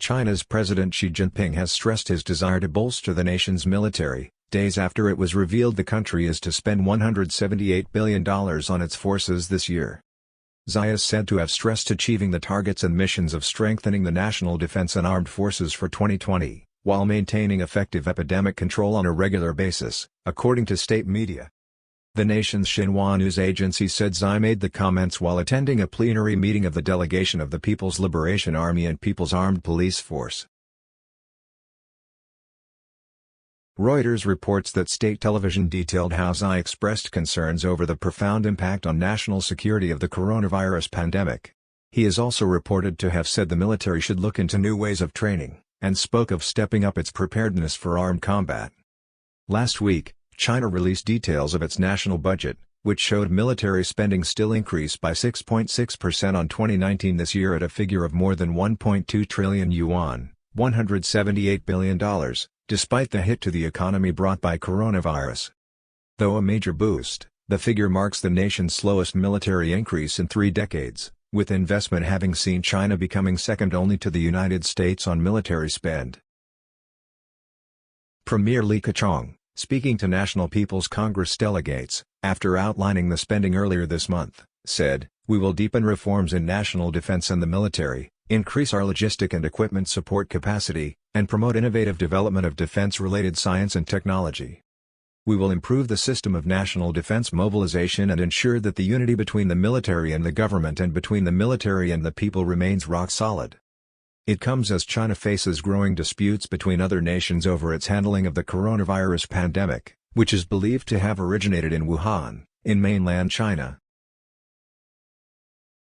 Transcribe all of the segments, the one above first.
China's President Xi Jinping has stressed his desire to bolster the nation's military, days after it was revealed the country is to spend $178 billion on its forces this year. Xi is said to have stressed achieving the targets and missions of strengthening the national defense and armed forces for 2020, while maintaining effective epidemic control on a regular basis, according to state media. The nation's Xinhua news agency said Xi made the comments while attending a plenary meeting of the delegation of the People's Liberation Army and People's Armed Police Force. Reuters reports that state television detailed how Xi expressed concerns over the profound impact on national security of the coronavirus pandemic. He is also reported to have said the military should look into new ways of training, and spoke of stepping up its preparedness for armed combat. Last week, China released details of its national budget, which showed military spending still increased by 6.6% on 2019 this year at a figure of more than 1.2 trillion yuan, $178 billion, despite the hit to the economy brought by coronavirus. Though a major boost, the figure marks the nation's slowest military increase in 3 decades, with investment having seen China becoming second only to the United States on military spend. Premier Li Keqiang, speaking to National People's Congress delegates, after outlining the spending earlier this month, said, "We will deepen reforms in national defense and the military, increase our logistic and equipment support capacity, and promote innovative development of defense-related science and technology. We will improve the system of national defense mobilization and ensure that the unity between the military and the government and between the military and the people remains rock solid." It comes as China faces growing disputes between other nations over its handling of the coronavirus pandemic, which is believed to have originated in Wuhan, in mainland China.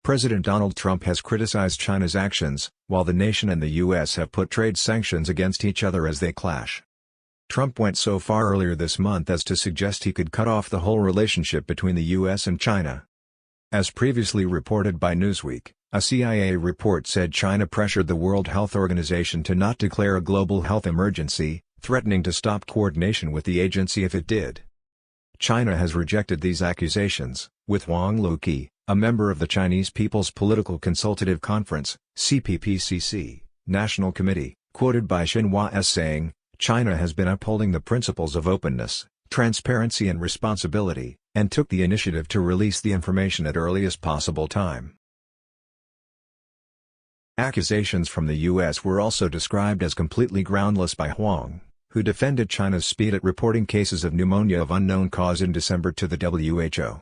President Donald Trump has criticized China's actions, while the nation and the U.S. have put trade sanctions against each other as they clash. Trump went so far earlier this month as to suggest he could cut off the whole relationship between the U.S. and China. As previously reported by Newsweek, a CIA report said China pressured the World Health Organization to not declare a global health emergency, threatening to stop coordination with the agency if it did. China has rejected these accusations, with Wang Luqi, a member of the Chinese People's Political Consultative Conference (CPPCC) National Committee, quoted by Xinhua as saying, "China has been upholding the principles of openness, transparency and responsibility, and took the initiative to release the information at earliest possible time." Accusations from the U.S. were also described as completely groundless by Huang, who defended China's speed at reporting cases of pneumonia of unknown cause in December to the WHO.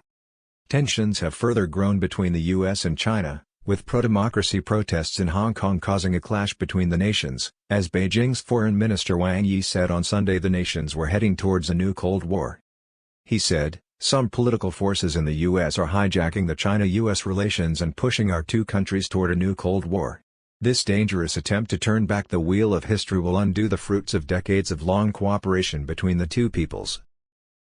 Tensions have further grown between the U.S. and China, with pro-democracy protests in Hong Kong causing a clash between the nations, as Beijing's Foreign Minister Wang Yi said on Sunday the nations were heading towards a new Cold War. He said, "Some political forces in the U.S. are hijacking the China-U.S. relations and pushing our two countries toward a new Cold War. This dangerous attempt to turn back the wheel of history will undo the fruits of decades of long cooperation between the two peoples."